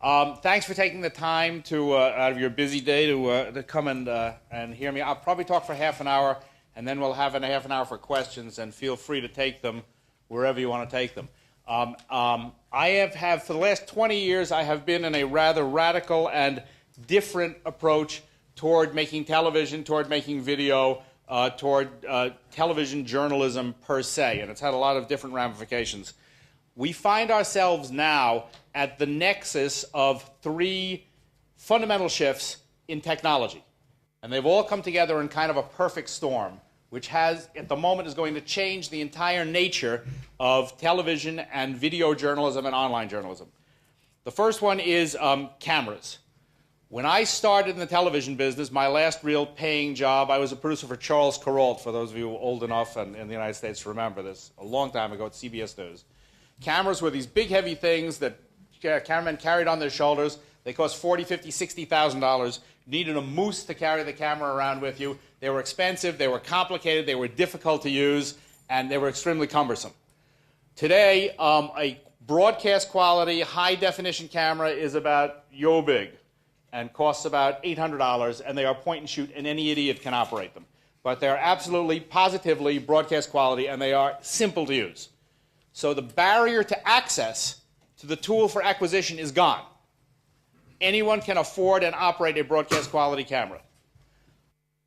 Thanks for taking the time to, out of your busy day to come and hear me. I'll probably talk for half an hour, and then we'll have a half an hour for questions, and feel free to take them wherever you want to take them. I have, for the last 20 years, I have been in a rather radical and different approach toward making television, toward making video, toward television journalism per se, and it's had a lot of different ramifications. We find ourselves now at the nexus of three fundamental shifts in technology. And they've all come together in kind of a perfect storm, which has, at the moment, is going to change the entire nature of television and video journalism and online journalism. The first one is cameras. When I started in the television business, my last real paying job, I was a producer for Charles Kuralt, for those of you old enough and in the United States to remember this, a long time ago at CBS News. Cameras were these big, heavy things that cameramen carried on their shoulders. They cost $40,000, $50,000, $60,000. You needed a moose to carry the camera around with you. They were expensive, they were complicated, they were difficult to use, and they were extremely cumbersome. Today, a broadcast quality, high-definition camera is about yo big and costs about $800, and they are point and shoot, and any idiot can operate them. But they are absolutely, positively broadcast quality, and they are simple to use. So the barrier to access to the tool for acquisition is gone. Anyone can afford and operate a broadcast quality camera.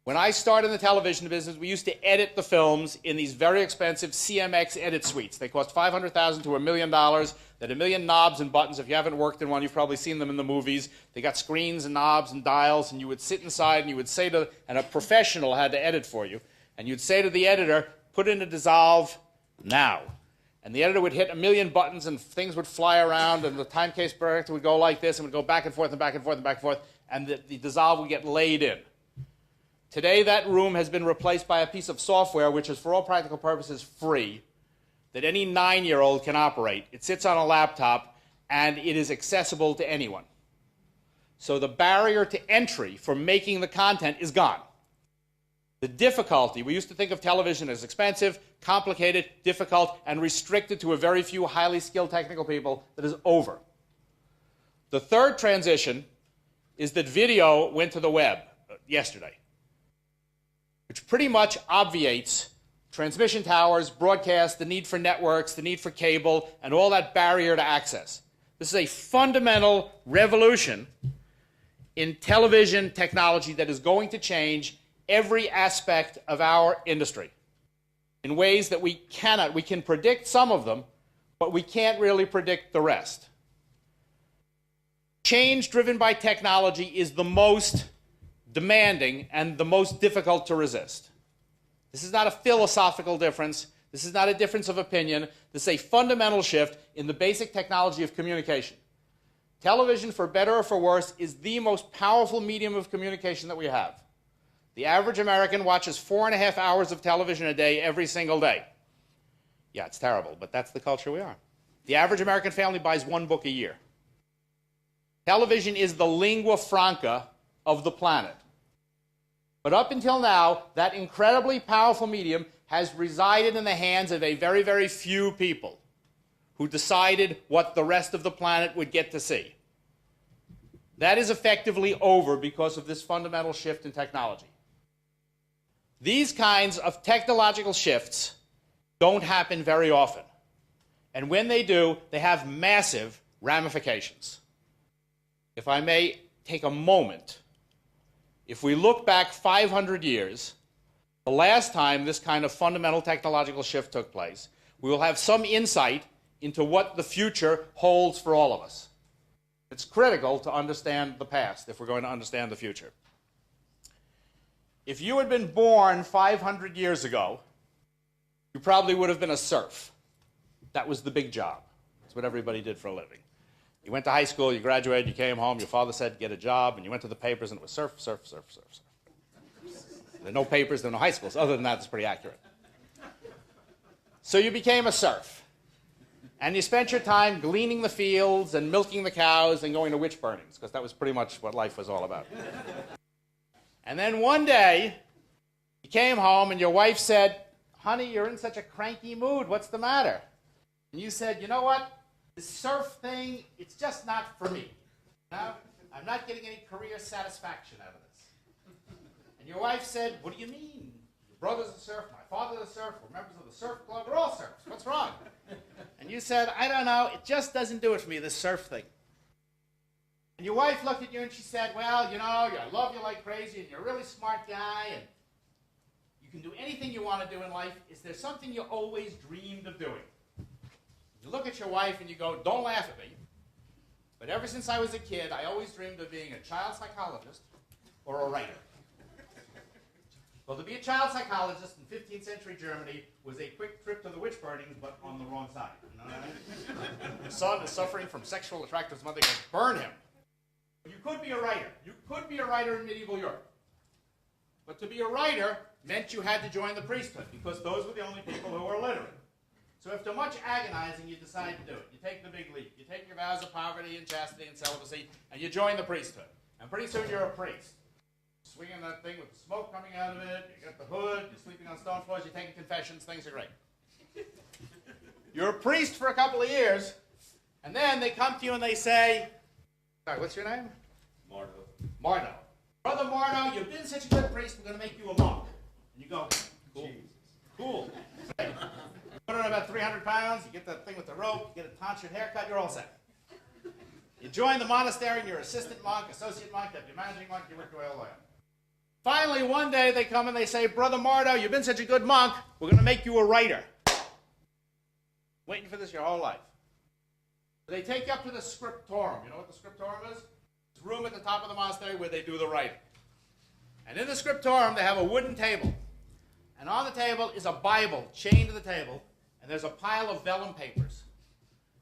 When I started in the television business, we used to edit the films in these very expensive CMX edit suites. They cost $500,000 to $1 million. They had a million knobs and buttons. If you haven't worked in one, you've probably seen them in the movies. They got screens and knobs and dials, and you would sit inside and you would say to, and a professional had to edit for you, and you'd say to the editor, put in a dissolve now. And the editor would hit a million buttons, and things would fly around, and the time case projector would go like this, and would go back and forth and back and forth and back and forth, and the dissolve would get laid in. Today, that room has been replaced by a piece of software which is, for all practical purposes, free, that any 9-year-old can operate. It sits on a laptop, and it is accessible to anyone. So the barrier to entry for making the content is gone. The difficulty, we used to think of television as expensive, complicated, difficult, and restricted to a very few highly skilled technical people, that is over. The third transition is that video went to the web yesterday, which pretty much obviates transmission towers, broadcast, the need for networks, the need for cable, and all that barrier to access. This is a fundamental revolution in television technology that is going to change every aspect of our industry in ways that we cannot. We can predict some of them, but we can't really predict the rest. Change driven by technology is the most demanding and the most difficult to resist. This is not a philosophical difference. This is not a difference of opinion. This is a fundamental shift in the basic technology of communication. Television, for better or for worse, is the most powerful medium of communication that we have. The average American watches 4.5 hours of television a day every single day. Yeah, it's terrible, but that's the culture we are. The average American family buys one book a year. Television is the lingua franca of the planet. But up until now, that incredibly powerful medium has resided in the hands of a very, very few people who decided what the rest of the planet would get to see. That is effectively over because of this fundamental shift in technology. These kinds of technological shifts don't happen very often. And when they do, they have massive ramifications. If I may take a moment, if we look back 500 years, the last time this kind of fundamental technological shift took place, we will have some insight into what the future holds for all of us. It's critical to understand the past if we're going to understand the future. If you had been born 500 years ago, you probably would have been a serf. That was the big job. That's what everybody did for a living. You went to high school, you graduated, you came home, your father said get a job, and you went to the papers, and it was serf, serf, serf, serf, serf. There are no papers, there are no high schools. Other than that, it's pretty accurate. So you became a serf. And you spent your time gleaning the fields and milking the cows and going to witch burnings, because that was pretty much what life was all about. And then one day, you came home and your wife said, honey, you're in such a cranky mood. What's the matter? And you said, you know what? This surf thing, it's just not for me. Now, I'm not getting any career satisfaction out of this. And your wife said, what do you mean? Your brother's a surf, my father's a surf, we're members of the surf club, we're all surfers. What's wrong? And you said, I don't know, it just doesn't do it for me, this surf thing. And your wife looked at you and she said, well, you know, I love you like crazy and you're a really smart guy and you can do anything you want to do in life. Is there something you always dreamed of doing? You look at your wife and you go, don't laugh at me. But ever since I was a kid, I always dreamed of being a child psychologist or a writer. Well, to be a child psychologist in 15th century Germany was a quick trip to the witch burnings, but on the wrong side. You know what I mean? The son is suffering from sexual attraction to his mother, goes, burn him. You could be a writer. You could be a writer in medieval Europe. But to be a writer meant you had to join the priesthood, because those were the only people who were literate. So after much agonizing, you decide to do it. You take the big leap. You take your vows of poverty and chastity and celibacy, and you join the priesthood. And pretty soon you're a priest. Swinging that thing with the smoke coming out of it, you got the hood, you're sleeping on stone floors, you're taking confessions, things are great. You're a priest for a couple of years, and then they come to you and they say, sorry, what's your name? Mardo. Mardo. Brother Mardo, you've been such a good priest, we're going to make you a monk. And you go, cool. Jesus. Cool. You put on about 300 pounds, you get that thing with the rope, you get a tonsured haircut, you're all set. You join the monastery and you're assistant monk, associate monk, deputy managing monk, you work your way all the way up. Finally, one day they come and they say, Brother Mardo, you've been such a good monk, we're going to make you a writer. Waiting for this your whole life. They take you up to the scriptorum. You know what the scriptorum is? It's a room at the top of the monastery where they do the writing. And in the scriptorum, they have a wooden table. And on the table is a Bible chained to the table, and there's a pile of vellum papers.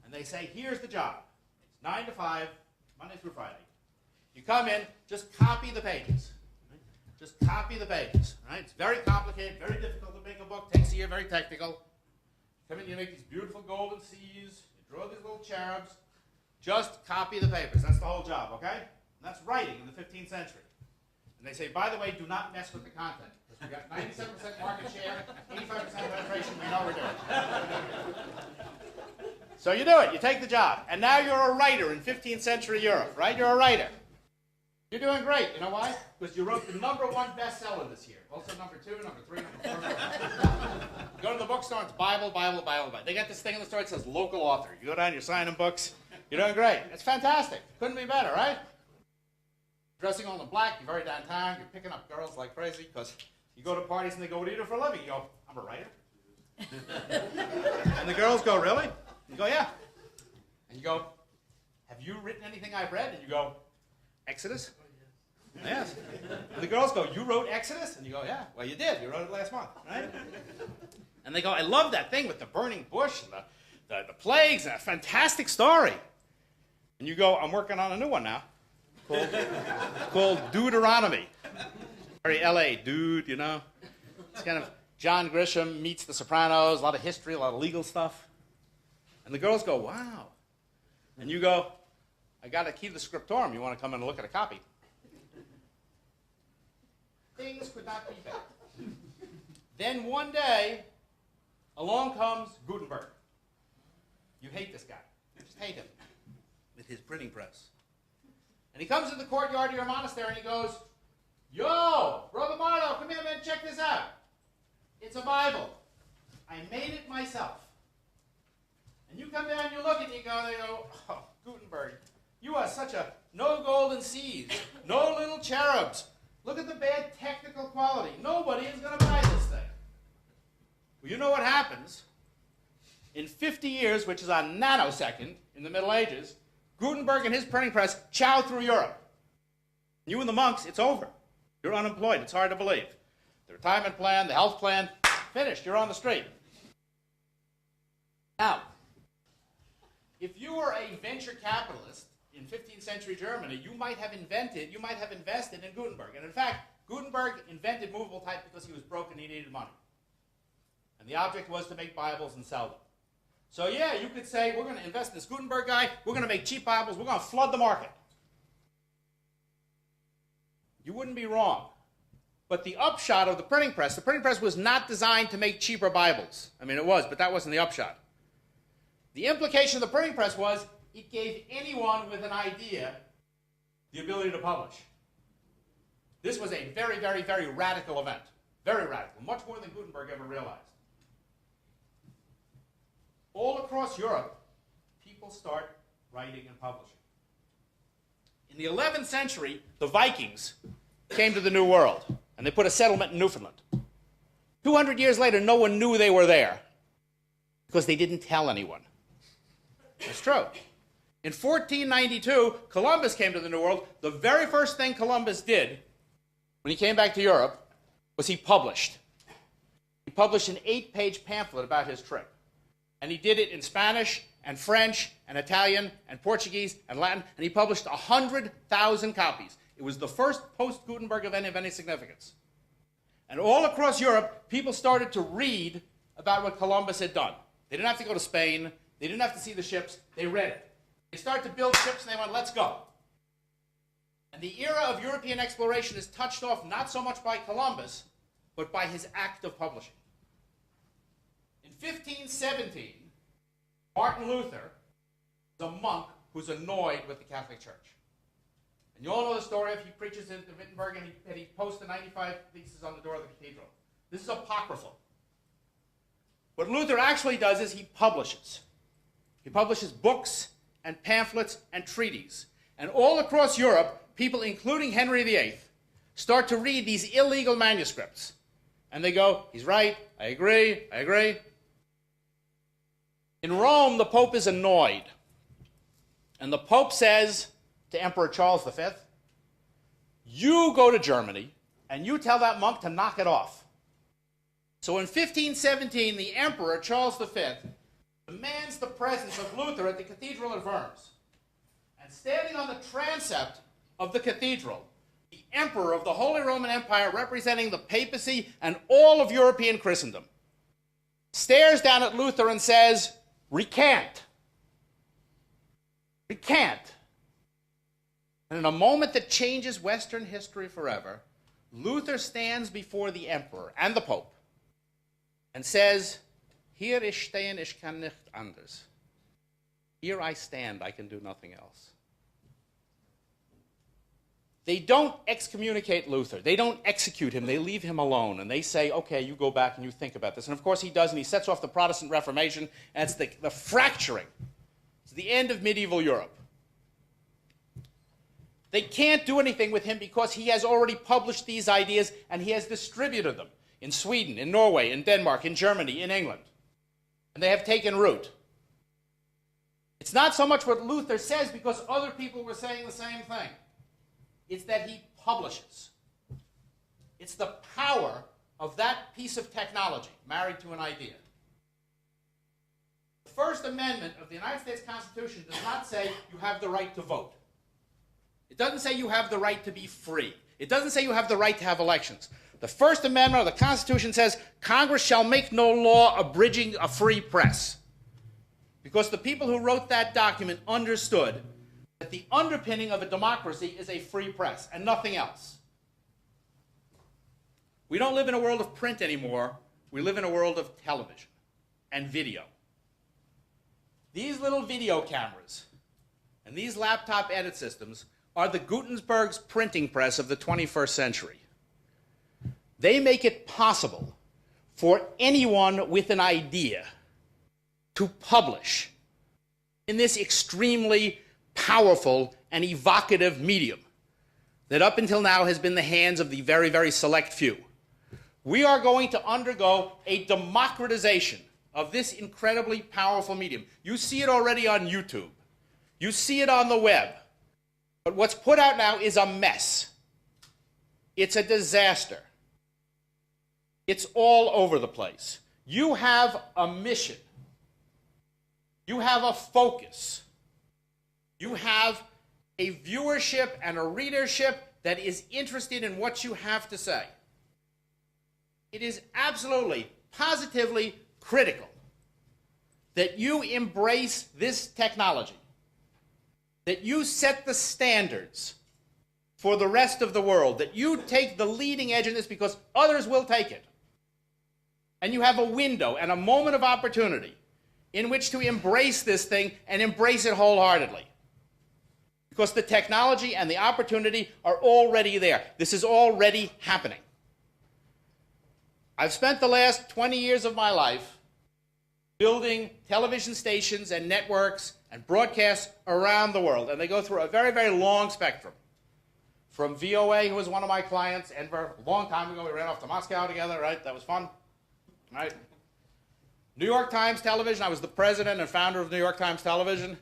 And they say, here's the job. It's 9 to 5, Monday through Friday. You come in, just copy the pages. Just copy the pages. Right? It's very complicated, very difficult to make a book. Takes a year, very technical. Come in, you make these beautiful golden C's. You draw these little cherubs. Just copy the papers. That's the whole job, okay? And that's writing in the 15th century. And they say, by the way, do not mess with the content. Because we've got 97% market share, 85% penetration, we know we're doing. So you do it. You take the job. And now you're a writer in 15th century Europe, right? You're a writer. You're doing great. You know why? Because you wrote the #1 bestseller this year. Also #2, #3, #4. You go to the bookstore, it's Bible, Bible, Bible, Bible. They got this thing in the store that says local author. You go down, you're signing books. You're doing great. It's fantastic. Couldn't be better, right? Dressing all in black, you're very downtown, you're picking up girls like crazy because you go to parties and they go, what do you do for a living? You go, I'm a writer. And the girls go, really? You go, yeah. And you go, have you written anything I've read? And you go, Exodus? Yes. And the girls go, you wrote Exodus? And you go, yeah. Well, you did. You wrote it last month, right? And they go, I love that thing with the burning bush and the plagues, and a fantastic story. And you go, I'm working on a new one now called Deuteronomy. Very L.A., dude, you know. It's kind of John Grisham meets the Sopranos, a lot of history, a lot of legal stuff. And the girls go, wow. And you go, I got a key to the scriptorum. You want to come in and look at a copy? Things could not be better. Then one day, along comes Gutenberg. You hate this guy. You just hate him with his printing press. And he comes to the courtyard of your monastery and he goes, yo, Brother Mardo, come here, man, check this out. It's a Bible. I made it myself. And you come down and you look and you go, oh, Gutenberg, you are such a no golden C's, no little cherubs. Look at the bad technical quality. Nobody is going to buy this thing. Well, you know what happens? In 50 years, which is a nanosecond in the Middle Ages, Gutenberg and his printing press chow through Europe. You and the monks, it's over. You're unemployed. It's hard to believe. The retirement plan, the health plan, finished. You're on the street. Now, if you were a venture capitalist in 15th century Germany, you might have invested in Gutenberg. And in fact, Gutenberg invented movable type because he was broke and he needed money. And the object was to make Bibles and sell them. So yeah, you could say, we're going to invest in this Gutenberg guy, we're going to make cheap Bibles, we're going to flood the market. You wouldn't be wrong. But the upshot of the printing press was not designed to make cheaper Bibles. I mean, it was, but that wasn't the upshot. The implication of the printing press was it gave anyone with an idea the ability to publish. This was a very, very, very radical event. Very radical, much more than Gutenberg ever realized. All across Europe, people start writing and publishing. In the 11th century, the Vikings came to the New World, and they put a settlement in Newfoundland. 200 years later, no one knew they were there because they didn't tell anyone. That's true. In 1492, Columbus came to the New World. The very first thing Columbus did when he came back to Europe was he published. He published an 8-page pamphlet about his trip. And he did it in Spanish and French and Italian and Portuguese and Latin, and he published 100,000 copies. It was the first post-Gutenberg event of any significance. And all across Europe, people started to read about what Columbus had done. They didn't have to go to Spain. They didn't have to see the ships. They read it. They started to build ships, and they went, let's go. And the era of European exploration is touched off not so much by Columbus, but by his act of publishing. In 1517, Martin Luther is a monk who's annoyed with the Catholic Church. And you all know the story of he preaches in Wittenberg and he posts the 95 theses on the door of the cathedral. This is apocryphal. What Luther actually does is he publishes. He publishes books and pamphlets and treatises. And all across Europe, people, including Henry VIII, start to read these illegal manuscripts. And they go, he's right, I agree, I agree. In Rome, the Pope is annoyed. And the Pope says to Emperor Charles V, you go to Germany and you tell that monk to knock it off. So in 1517, the Emperor Charles V demands the presence of Luther at the cathedral at Worms. And standing on the transept of the cathedral, the Emperor of the Holy Roman Empire, representing the papacy and all of European Christendom, stares down at Luther and says, recant. Recant. And in a moment that changes Western history forever, Luther stands before the Emperor and the Pope and says, Hier ich stehen, ich kann nicht anders. Here I stand, I can do nothing else. They don't excommunicate Luther. They don't execute him. They leave him alone. And they say, okay, you go back and you think about this. And of course he does, and he sets off the Protestant Reformation, and it's the fracturing. It's the end of medieval Europe. They can't do anything with him because he has already published these ideas and he has distributed them in Sweden, in Norway, in Denmark, in Germany, in England. And they have taken root. It's not so much what Luther says because other people were saying the same thing. It's that he publishes. It's the power of that piece of technology married to an idea. The First Amendment of the United States Constitution does not say you have the right to vote. It doesn't say you have the right to be free. It doesn't say you have the right to have elections. The First Amendment of the Constitution says Congress shall make no law abridging a free press. Because the people who wrote that document understood that the underpinning of a democracy is a free press and nothing else. We don't live in a world of print anymore. We live in a world of television and video. These little video cameras and these laptop edit systems are the Gutenberg's printing press of the 21st century. They make it possible for anyone with an idea to publish in this extremely powerful and evocative medium that up until now has been the hands of the very, very select few. We are going to undergo a democratization of this incredibly powerful medium. You see it already on YouTube. You see it on the web. But what's put out now is a mess. It's a disaster. It's all over the place. You have a mission. You have a focus. You have a viewership and a readership that is interested in what you have to say. It is absolutely, positively critical that you embrace this technology, that you set the standards for the rest of the world, that you take the leading edge in this because others will take it. And you have a window and a moment of opportunity in which to embrace this thing and embrace it wholeheartedly. because the technology and the opportunity are already there. This is already happening. I've spent the last 20 years of my life building television stations and networks and broadcasts around the world, and they go through a very, very long spectrum. From VOA, who was one of my clients, and for a long time ago, we ran off to Moscow together, right? That was fun, right? New York Times Television, I was the president and founder of New York Times Television.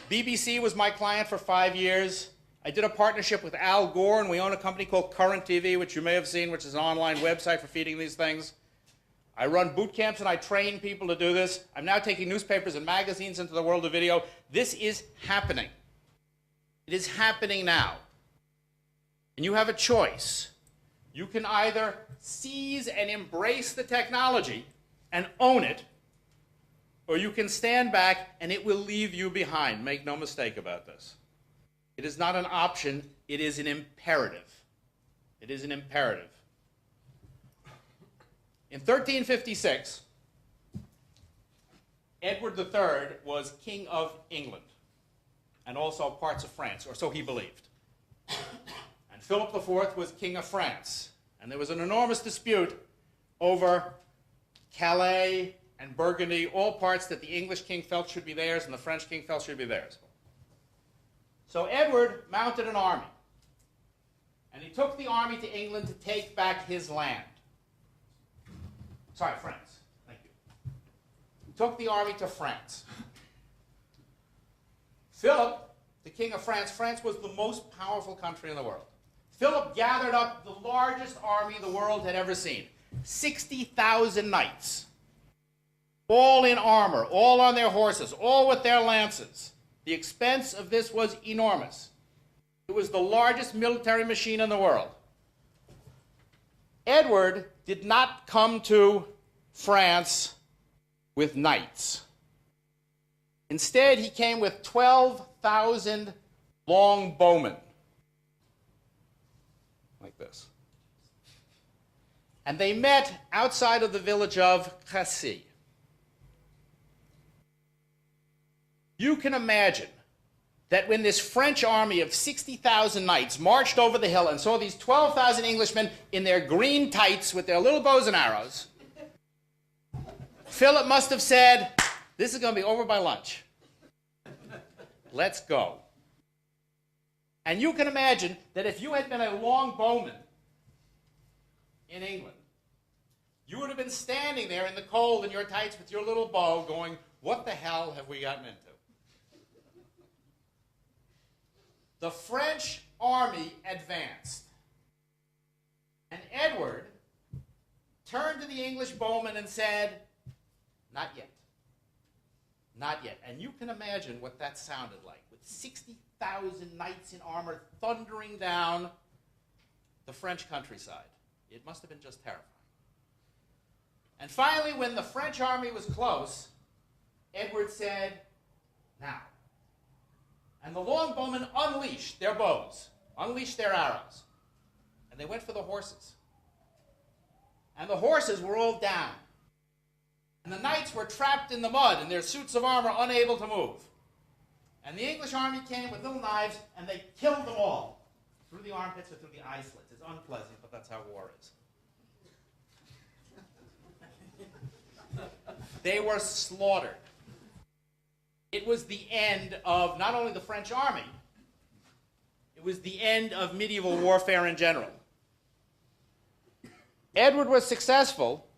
BBC was my client for 5 years. I did a partnership with Al Gore, and we own a company called Current TV, which you may have seen, which is an online website for feeding these things. I run boot camps, and I train people to do this. I'm now taking newspapers and magazines into the world of video. This is happening. It is happening now. And you have a choice. You can either seize and embrace the technology and own it, or you can stand back and it will leave you behind. Make no mistake about this. It is not an option, it is an imperative. It is an imperative. In 1356, Edward III was King of England and also parts of France, or so he believed. And Philip IV was King of France. And there was an enormous dispute over Calais and Burgundy, all parts that the English king felt should be theirs and the French king felt should be theirs. So Edward mounted an army. And he took the army to England to take back his land. Sorry, France. Thank you. He took the army to France. Philip, the king of France, France was the most powerful country in the world. Philip gathered up the largest army the world had ever seen. 60,000 knights. All in armor, all on their horses, all with their lances. The expense of this was enormous. It was the largest military machine in the world. Edward did not come to France with knights. Instead, he came with 12,000 longbowmen. Like this. And they met outside of the village of Crécy. You can imagine that when this French army of 60,000 knights marched over the hill and saw these 12,000 Englishmen in their green tights with their little bows and arrows, Philip must have said, "This is going to be over by lunch. Let's go." And you can imagine that if you had been a longbowman in England, you would have been standing there in the cold in your tights with your little bow going, "What the hell have we gotten into?" The French army advanced. And Edward turned to the English bowmen and said, "Not yet. Not yet." And you can imagine what that sounded like, with 60,000 knights in armor thundering down the French countryside. It must have been just terrifying. And finally, when the French army was close, Edward said, "Now." And the longbowmen unleashed their bows, unleashed their arrows, and they went for the horses. And the horses were all down. And the knights were trapped in the mud in their suits of armor, unable to move. And the English army came with little knives, and they killed them all, through the armpits or through the eye slits. It's unpleasant, but that's how war is. They were slaughtered. It was the end of not only the French army, it was the end of medieval warfare in general. Edward was successful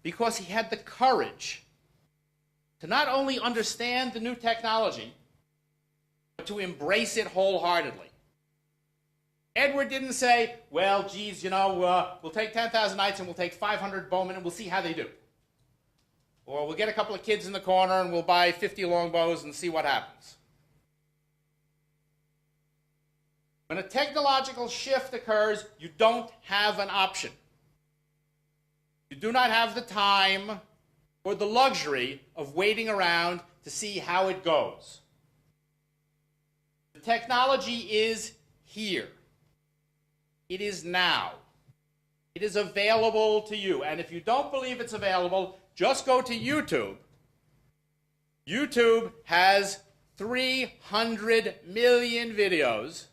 because he had the courage to not only understand the new technology, but to embrace it wholeheartedly. Edward didn't say, "Well, geez, we'll take 10,000 knights and we'll take 500 bowmen and we'll see how they do. Or we'll get a couple of kids in the corner and we'll buy 50 longbows and see what happens." When a technological shift occurs, you don't have an option. You do not have the time or the luxury of waiting around to see how it goes. The technology is here. It is now. It is available to you. And if you don't believe it's available, just go to YouTube. YouTube has 300 million videos,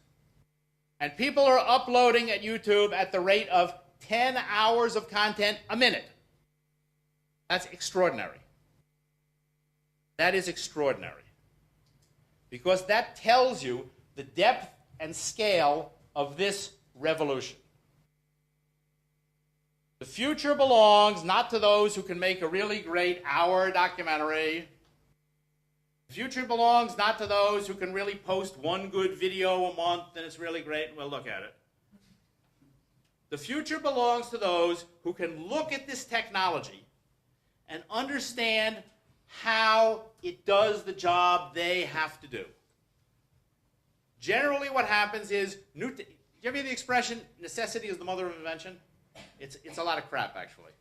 and people are uploading at YouTube at the rate of 10 hours of content a minute. That's extraordinary. That is extraordinary. Because that tells you the depth and scale of this revolution. The future belongs not to those who can make a really great hour documentary. The future belongs not to those who can really post one good video a month and it's really great and we'll look at it. The future belongs to those who can look at this technology and understand how it does the job they have to do. Generally what happens is, do you ever hear the expression, necessity is the mother of invention? It's a lot of crap, actually.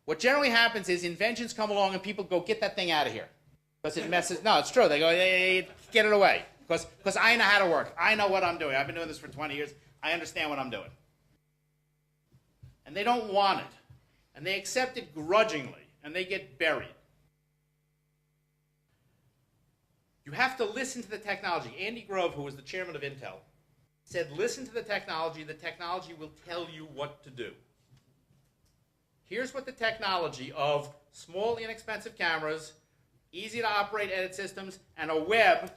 What generally happens is inventions come along and people go, get that thing out of here. Because it messes, no, it's true. They go, hey, get it away. Because I know how to work. I know what I'm doing. I've been doing this for 20 years. I understand what I'm doing. And they don't want it. And they accept it grudgingly. And they get buried. You have to listen to the technology. Andy Grove, who was the chairman of Intel, said, listen to the technology will tell you what to do. Here's what the technology of small, inexpensive cameras, easy to operate edit systems, and a web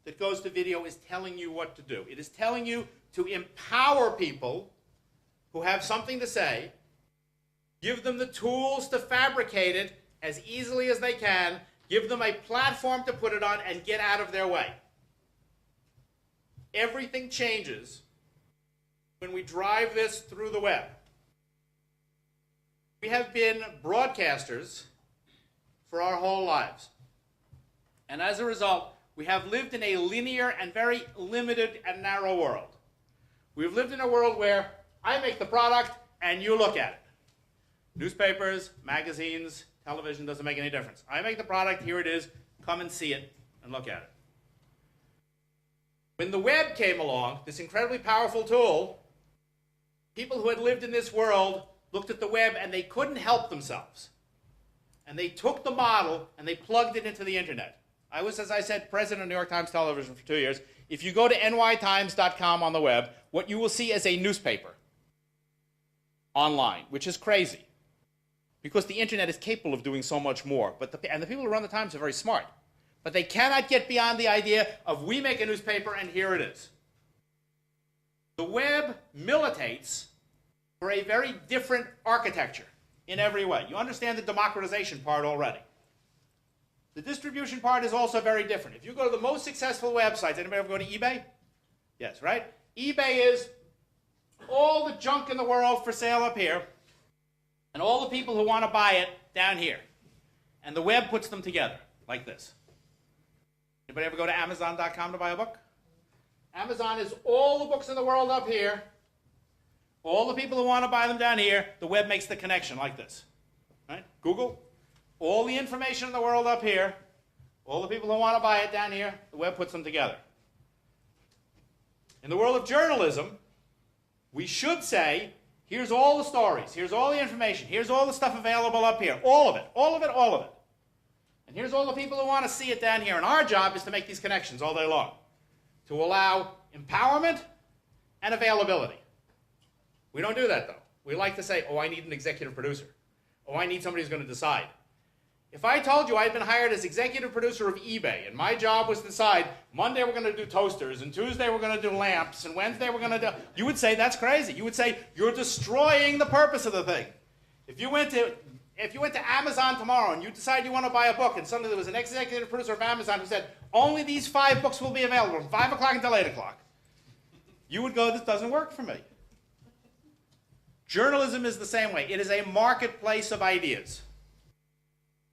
that goes to video is telling you what to do. It is telling you to empower people who have something to say, give them the tools to fabricate it as easily as they can, give them a platform to put it on, and get out of their way. Everything changes when we drive this through the web. We have been broadcasters for our whole lives. And as a result, we have lived in a linear and very limited and narrow world. We've lived in a world where I make the product and you look at it. Newspapers, magazines, television, doesn't make any difference. I make the product, here it is, come and see it and look at it. When the web came along, this incredibly powerful tool, people who had lived in this world looked at the web and they couldn't help themselves. And they took the model and they plugged it into the internet. I was, as I said, president of New York Times Television for 2 years. If you go to nytimes.com on the web, what you will see is a newspaper online, which is crazy. Because the internet is capable of doing so much more. And the people who run the Times are very smart. But they cannot get beyond the idea of we make a newspaper and here it is. The web militates for a very different architecture in every way. You understand the democratization part already. The distribution part is also very different. If you go to the most successful websites, anybody ever go to eBay? Yes, right? eBay is all the junk in the world for sale up here, and all the people who want to buy it down here. And the web puts them together, like this. Anybody ever go to Amazon.com to buy a book? Amazon is all the books in the world up here, all the people who want to buy them down here. The web makes the connection, like this. Right? Google, all the information in the world up here, all the people who want to buy it down here, the web puts them together. In the world of journalism, we should say, here's all the stories, here's all the information, here's all the stuff available up here, all of it, all of it, all of it. And here's all the people who want to see it down here. And our job is to make these connections all day long, to allow empowerment and availability. We don't do that, though. We like to say, oh, I need an executive producer. Oh, I need somebody who's going to decide. If I told you I'd been hired as executive producer of eBay, and my job was to decide, Monday we're going to do toasters, and Tuesday we're going to do lamps, and Wednesday we're going to do... You would say, that's crazy. You would say, you're destroying the purpose of the thing. If you went to Amazon tomorrow and you decide you want to buy a book, and suddenly there was an executive producer of Amazon who said, only these 5 books will be available from 5 o'clock until 8 o'clock, you would go, this doesn't work for me. Journalism is the same way. It is a marketplace of ideas.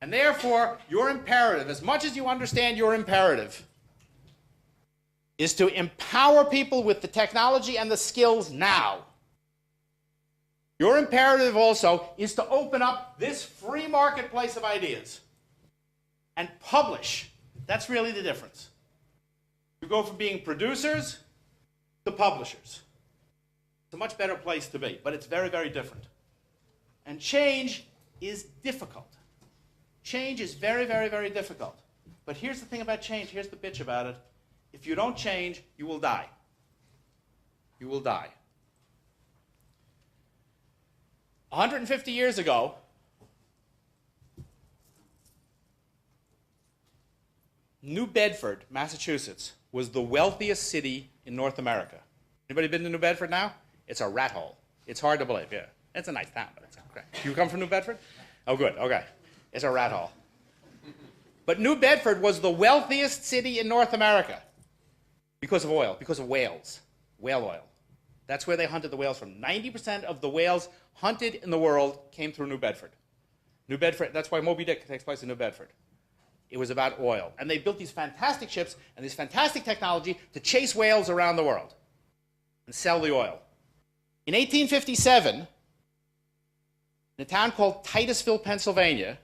And therefore, your imperative, as much as you understand your imperative, is to empower people with the technology and the skills now. Your imperative also is to open up this free marketplace of ideas and publish. That's really the difference. You go from being producers to publishers. It's a much better place to be, but it's very, very different. And change is difficult. Change is very, very, very difficult. But here's the thing about change. Here's the bitch about it. If you don't change, you will die. You will die. 150 years ago, New Bedford, Massachusetts, was the wealthiest city in North America. Anybody been to New Bedford now? It's a rat hole. It's hard to believe, yeah. It's a nice town, but it's okay. You come from New Bedford? Oh, good, okay. It's a rat hole. But New Bedford was the wealthiest city in North America because of oil, because of whales, whale oil. That's where they hunted the whales from. 90% of the whales hunted in the world came through New Bedford. New Bedford, that's why Moby Dick takes place in New Bedford. It was about oil. And they built these fantastic ships and this fantastic technology to chase whales around the world and sell the oil. In 1857, in a town called Titusville, Pennsylvania,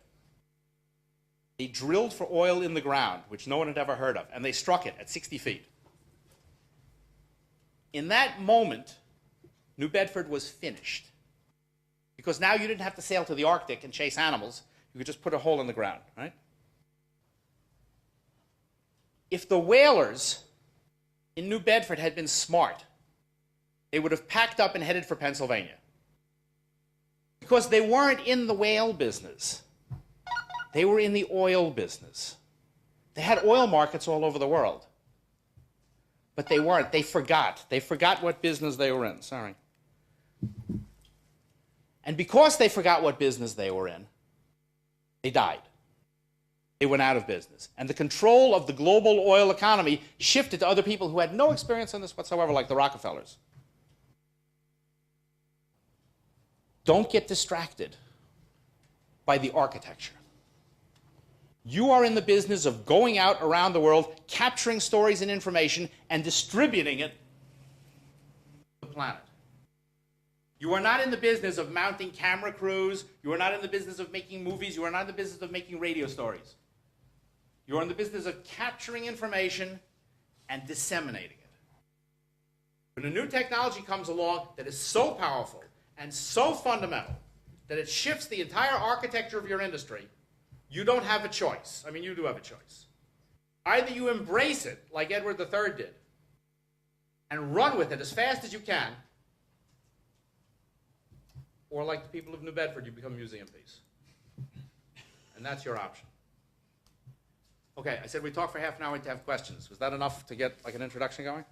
they drilled for oil in the ground, which no one had ever heard of, and they struck it at 60 feet. In that moment, New Bedford was finished. Because now you didn't have to sail to the Arctic and chase animals. You could just put a hole in the ground, right? If the whalers in New Bedford had been smart, they would have packed up and headed for Pennsylvania. Because they weren't in the whale business. They were in the oil business. They had oil markets all over the world. But they weren't. They forgot. They forgot what business they were in. Sorry. And because they forgot what business they were in, they died. They went out of business. And the control of the global oil economy shifted to other people who had no experience in this whatsoever, like the Rockefellers. Don't get distracted by the architecture. You are in the business of going out around the world, capturing stories and information, and distributing it to the planet. You are not in the business of mounting camera crews. You are not in the business of making movies. You are not in the business of making radio stories. You are in the business of capturing information and disseminating it. When a new technology comes along that is so powerful and so fundamental that it shifts the entire architecture of your industry, you don't have a choice. I mean, you do have a choice. Either you embrace it, like Edward III did, and run with it as fast as you can, or like the people of New Bedford, you become a museum piece. And that's your option. Okay, I said we talk for half an hour to have questions. Was that enough to get like an introduction going?